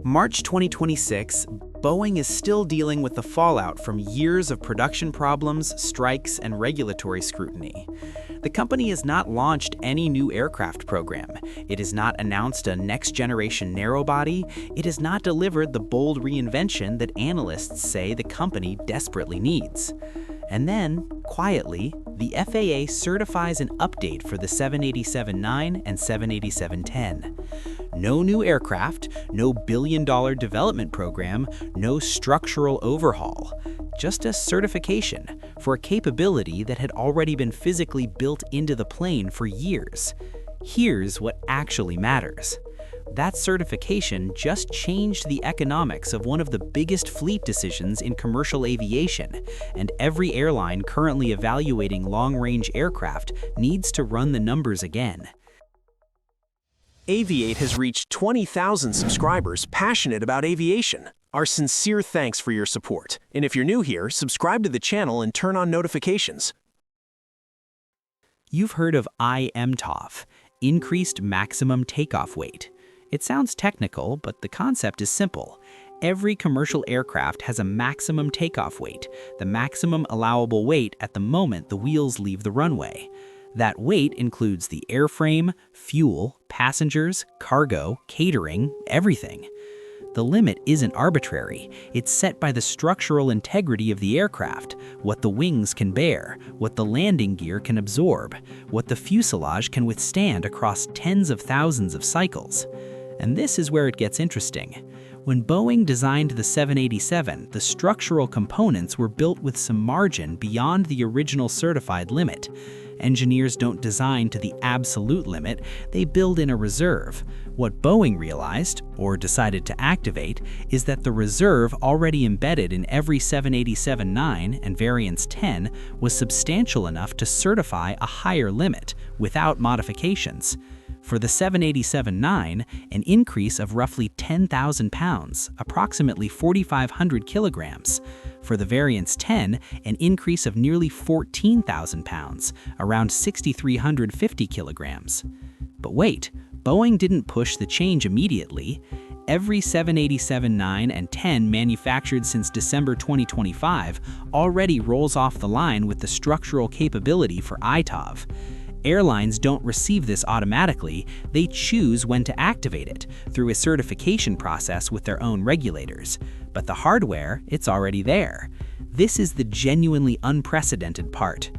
March 2026, Boeing is still dealing with the fallout from years of production problems, strikes, and regulatory scrutiny. The company has not launched any new aircraft program. It has not announced a next-generation narrowbody. It has not delivered the bold reinvention that analysts say the company desperately needs. And then, quietly, the FAA certifies an update for the 787-9 and 787-10. No new aircraft, no billion-dollar development program, no structural overhaul. Just a certification for a capability that had already been physically built into the plane for years. Here's what actually matters. That certification just changed the economics of one of the biggest fleet decisions in commercial aviation, and every airline currently evaluating long-range aircraft needs to run the numbers again. Aviate has reached 20,000 subscribers passionate about aviation. Our sincere thanks for your support. And if you're new here, subscribe to the channel and turn on notifications. You've heard of IMTOW, Increased Maximum Takeoff Weight. It sounds technical, but the concept is simple. Every commercial aircraft has a maximum takeoff weight, the maximum allowable weight at the moment the wheels leave the runway. That weight includes the airframe, fuel, passengers, cargo, catering, everything. The limit isn't arbitrary. It's set by the structural integrity of the aircraft, what the wings can bear, what the landing gear can absorb, what the fuselage can withstand across tens of thousands of cycles. And this is where it gets interesting. When Boeing designed the 787, the structural components were built with some margin beyond the original certified limit. Engineers don't design to the absolute limit, they build in a reserve. What Boeing realized, or decided to activate, is that the reserve already embedded in every 787-9 and variants 10 was substantial enough to certify a higher limit, without modifications. For the 787-9, an increase of roughly 10,000 pounds, approximately 4,500 kilograms. For the variants 10, an increase of nearly 14,000 pounds, around 6,350 kilograms. But wait, Boeing didn't push the change immediately. Every 787-9 and 10 manufactured since December 2025 already rolls off the line with the structural capability for IMTOW. Airlines don't receive this automatically, they choose when to activate it, through a certification process with their own regulators. But the hardware, it's already there. This is the genuinely unprecedented part.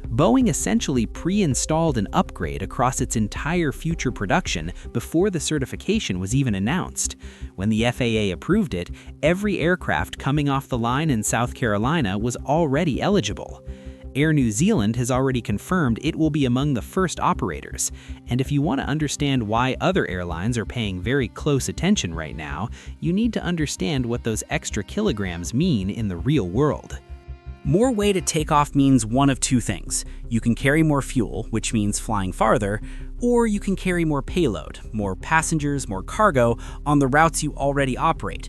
Boeing essentially pre-installed an upgrade across its entire future production before the certification was even announced. When the FAA approved it, every aircraft coming off the line in South Carolina was already eligible. Air New Zealand has already confirmed it will be among the first operators. And if you want to understand why other airlines are paying very close attention right now, you need to understand what those extra kilograms mean in the real world. More weight at takeoff means one of two things. You can carry more fuel, which means flying farther, or you can carry more payload, more passengers, more cargo, on the routes you already operate.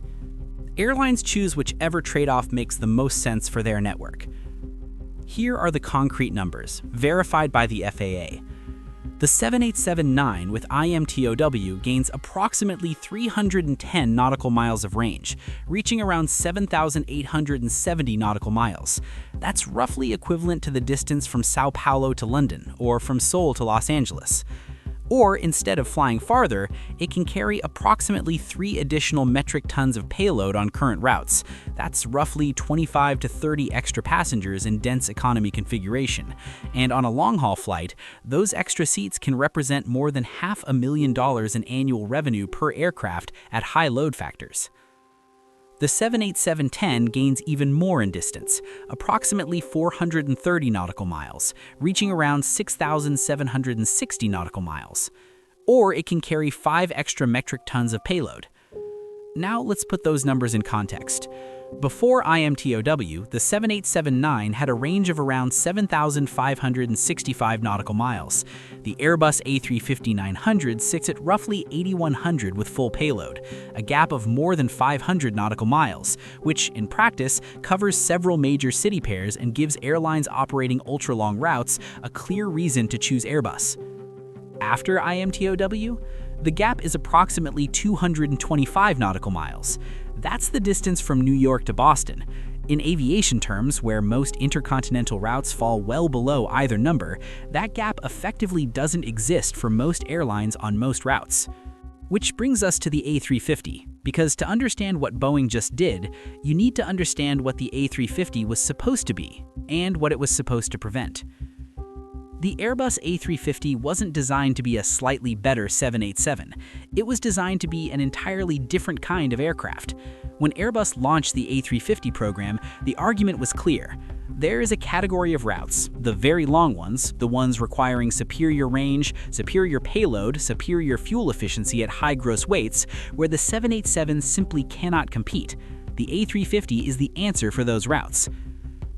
Airlines choose whichever trade-off makes the most sense for their network. Here are the concrete numbers, verified by the FAA. The 787-9 with IMTOW gains approximately 310 nautical miles of range, reaching around 7,870 nautical miles. That's roughly equivalent to the distance from Sao Paulo to London, or from Seoul to Los Angeles. Or, instead of flying farther, it can carry approximately 3 additional metric tons of payload on current routes. That's roughly 25 to 30 extra passengers in dense economy configuration. And on a long-haul flight, those extra seats can represent more than $500,000 in annual revenue per aircraft at high load factors. The 787-10 gains even more in distance, approximately 430 nautical miles, reaching around 6,760 nautical miles. Or it can carry 5 extra metric tons of payload. Now let's put those numbers in context. Before IMTOW, the 787-9 had a range of around 7,565 nautical miles. The Airbus A350-900 sits at roughly 8,100 with full payload, a gap of more than 500 nautical miles, which, in practice, covers several major city pairs and gives airlines operating ultra-long routes a clear reason to choose Airbus. After IMTOW, The gap is approximately 225 nautical miles. That's the distance from New York to Boston. In aviation terms, where most intercontinental routes fall well below either number, that gap effectively doesn't exist for most airlines on most routes. Which brings us to the A350, because to understand what Boeing just did, you need to understand what the A350 was supposed to be, and what it was supposed to prevent. The Airbus A350 wasn't designed to be a slightly better 787. It was designed to be an entirely different kind of aircraft. When Airbus launched the A350 program, the argument was clear. There is a category of routes, the very long ones, the ones requiring superior range, superior payload, superior fuel efficiency at high gross weights, where the 787 simply cannot compete. The A350 is the answer for those routes.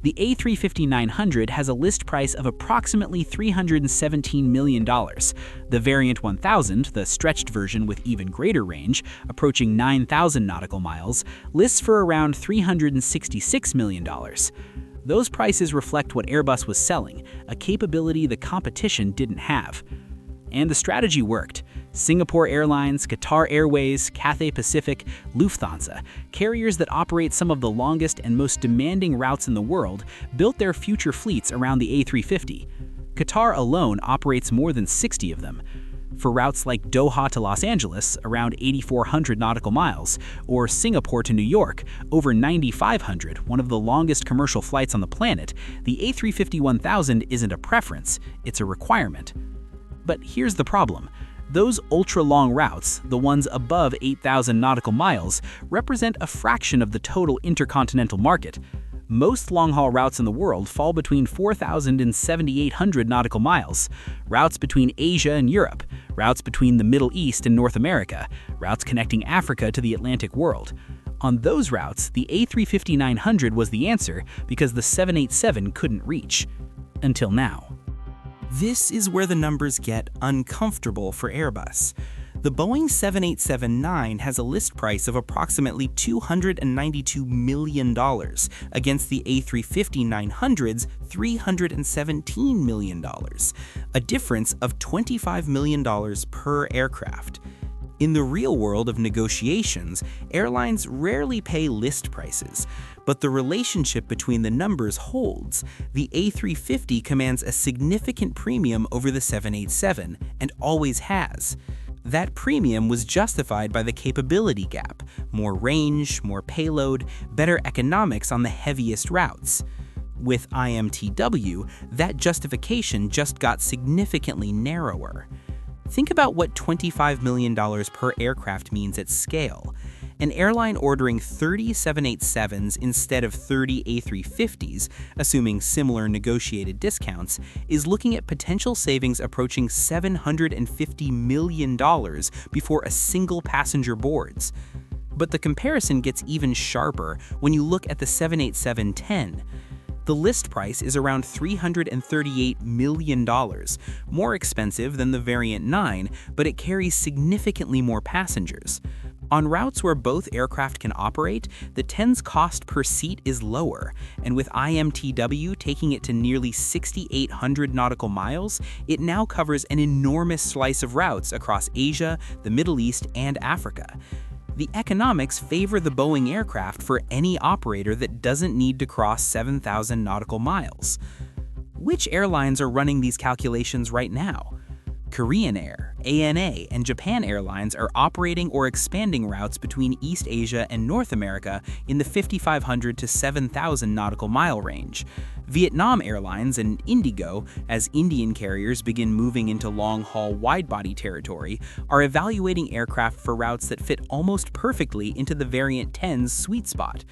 The A350-900 has a list price of approximately $317 million. The Variant 1000, the stretched version with even greater range, approaching 9,000 nautical miles, lists for around $366 million. Those prices reflect what Airbus was selling, a capability the competition didn't have. And the strategy worked. Singapore Airlines, Qatar Airways, Cathay Pacific, Lufthansa, carriers that operate some of the longest and most demanding routes in the world, built their future fleets around the A350. Qatar alone operates more than 60 of them. For routes like Doha to Los Angeles, around 8,400 nautical miles, or Singapore to New York, over 9,500, one of the longest commercial flights on the planet, the A350-1000 isn't a preference, it's a requirement. But here's the problem. Those ultra-long routes, the ones above 8,000 nautical miles, represent a fraction of the total intercontinental market. Most long-haul routes in the world fall between 4,000 and 7,800 nautical miles. Routes between Asia and Europe, routes between the Middle East and North America, routes connecting Africa to the Atlantic world. On those routes, the A350-900 was the answer because the 787 couldn't reach. Until now. This is where the numbers get uncomfortable for Airbus. The Boeing 787-9 has a list price of approximately $292 million against the A350-900's $317 million, a difference of $25 million per aircraft. In the real world of negotiations, airlines rarely pay list prices, but the relationship between the numbers holds. The A350 commands a significant premium over the 787, and always has. That premium was justified by the capability gap, more range, more payload, better economics on the heaviest routes. With IMTW, that justification just got significantly narrower. Think about what $25 million per aircraft means at scale. An airline ordering 30 787s instead of 30 A350s, assuming similar negotiated discounts, is looking at potential savings approaching $750 million before a single passenger boards. But the comparison gets even sharper when you look at the 787-10. The list price is around $338 million, more expensive than the Variant 9, but it carries significantly more passengers. On routes where both aircraft can operate, the 10's cost per seat is lower, and with IMTW taking it to nearly 6,800 nautical miles, it now covers an enormous slice of routes across Asia, the Middle East, and Africa. The economics favor the Boeing aircraft for any operator that doesn't need to cross 7,000 nautical miles. Which airlines are running these calculations right now? Korean Air, ANA, and Japan Airlines are operating or expanding routes between East Asia and North America in the 5,500 to 7,000 nautical mile range. Vietnam Airlines and Indigo, as Indian carriers begin moving into long-haul wide-body territory, are evaluating aircraft for routes that fit almost perfectly into the Variant 10's sweet spot.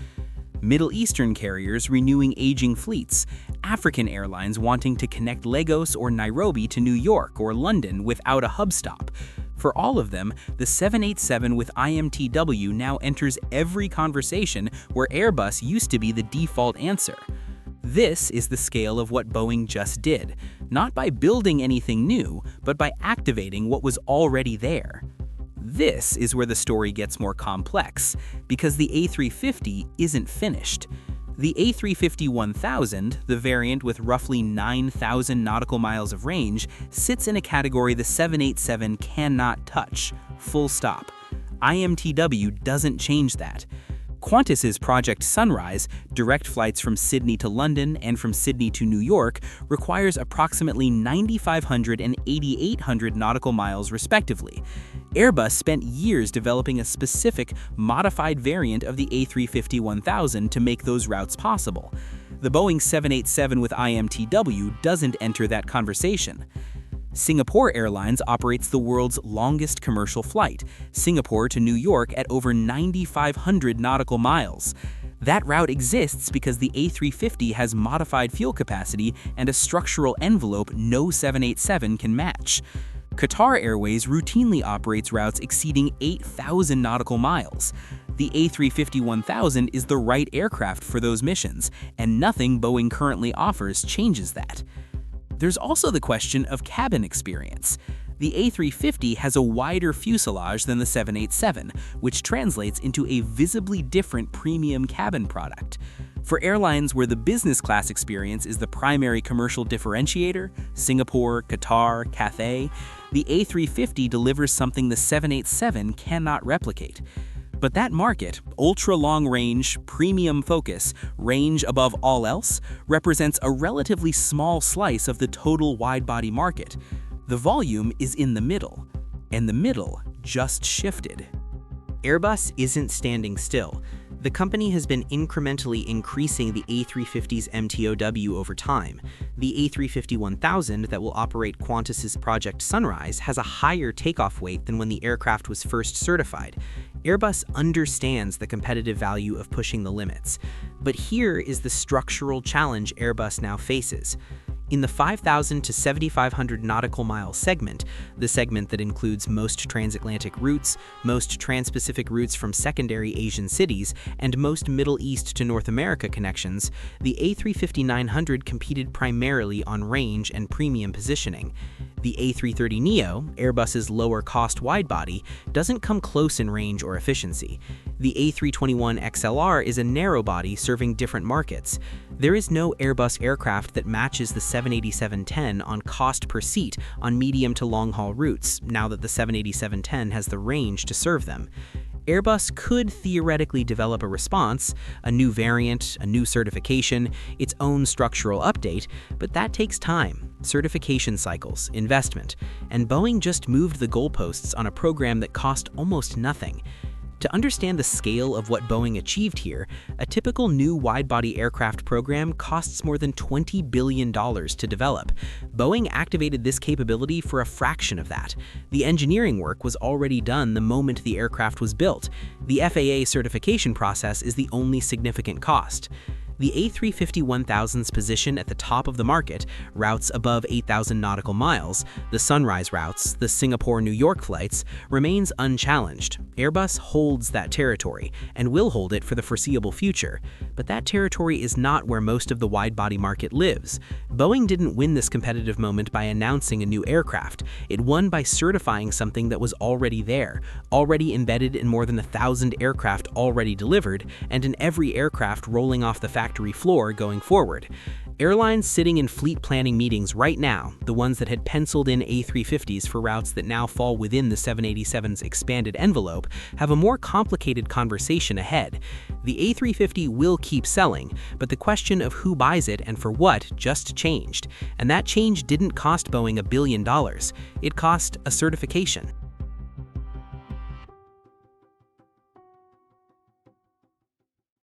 Middle Eastern carriers renewing aging fleets, African airlines wanting to connect Lagos or Nairobi to New York or London without a hub stop. For all of them, the 787 with IMTW now enters every conversation where Airbus used to be the default answer. This is the scale of what Boeing just did, not by building anything new, but by activating what was already there. This is where the story gets more complex, because the A350 isn't finished. The A350-1000, the variant with roughly 9,000 nautical miles of range, sits in a category the 787 cannot touch. Full stop. IMTW doesn't change that. Qantas's Project Sunrise, direct flights from Sydney to London and from Sydney to New York, requires approximately 9,500 and 8,800 nautical miles respectively. Airbus spent years developing a specific, modified variant of the A350-1000 to make those routes possible. The Boeing 787 with IMTW doesn't enter that conversation. Singapore Airlines operates the world's longest commercial flight, Singapore to New York, at over 9,500 nautical miles. That route exists because the A350 has modified fuel capacity and a structural envelope no 787 can match. Qatar Airways routinely operates routes exceeding 8,000 nautical miles. The A350-1000 is the right aircraft for those missions, and nothing Boeing currently offers changes that. There's also the question of cabin experience. The A350 has a wider fuselage than the 787, which translates into a visibly different premium cabin product. For airlines where the business class experience is the primary commercial differentiator, Singapore, Qatar, Cathay, the A350 delivers something the 787 cannot replicate. But that market, ultra-long range, premium focus, range above all else, represents a relatively small slice of the total wide-body market. The volume is in the middle, and the middle just shifted. Airbus isn't standing still. The company has been incrementally increasing the A350's MTOW over time. The A350-1000 that will operate Qantas's Project Sunrise has a higher takeoff weight than when the aircraft was first certified. Airbus understands the competitive value of pushing the limits. But here is the structural challenge Airbus now faces. In the 5,000 to 7,500 nautical mile segment, the segment that includes most transatlantic routes, most trans-Pacific routes from secondary Asian cities, and most Middle East to North America connections, the A350-900 competed primarily on range and premium positioning. The A330neo, Airbus's lower-cost widebody, doesn't come close in range or efficiency. The A321XLR is a narrow-body serving different markets. There is no Airbus aircraft that matches the 787-10 on cost per seat on medium to long-haul routes, now that the 787-10 has the range to serve them. Airbus could theoretically develop a response, a new variant, a new certification, its own structural update, but that takes time, certification cycles, investment, and Boeing just moved the goalposts on a program that cost almost nothing. To understand the scale of what Boeing achieved here, a typical new wide-body aircraft program costs more than $20 billion to develop. Boeing activated this capability for a fraction of that. The engineering work was already done the moment the aircraft was built. The FAA certification process is the only significant cost. The A350-1000's position at the top of the market, routes above 8,000 nautical miles, the Sunrise routes, the Singapore-New York flights, remains unchallenged. Airbus holds that territory, and will hold it for the foreseeable future. But that territory is not where most of the wide-body market lives. Boeing didn't win this competitive moment by announcing a new aircraft. It won by certifying something that was already there, already embedded in more than 1,000 aircraft already delivered, and in every aircraft rolling off the factory floor going forward. Airlines sitting in fleet planning meetings right now, the ones that had penciled in A350s for routes that now fall within the 787's expanded envelope, have a more complicated conversation ahead. The A350 will keep selling, but the question of who buys it and for what just changed. And that change didn't cost Boeing $1 billion. It cost a certification.